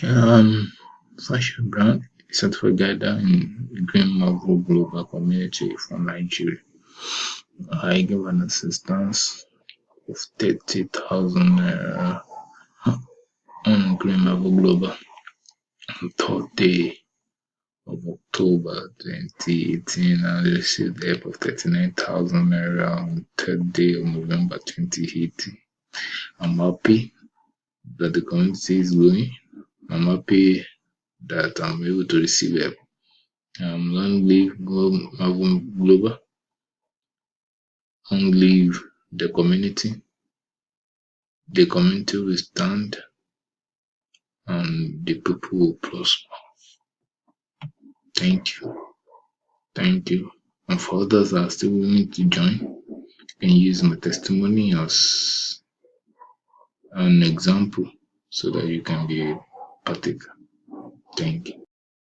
Fashion brand, certified guider in Green Marvel Global Community from Nigeria. I give an assistance of 30,000 on Green Marvel Global. 3rd day of October 2018, I received the help of 39,000 naira on 3rd day of November 2018. I'm happy that the community is growing. I'm happy that I'm able to receive help. Long live Marvel Global. Long live the community. The community will stand and the people will prosper. Thank you. Thank you. And for others that are still willing to join, you can use my testimony as an example so that you can be a partaker. Thank you.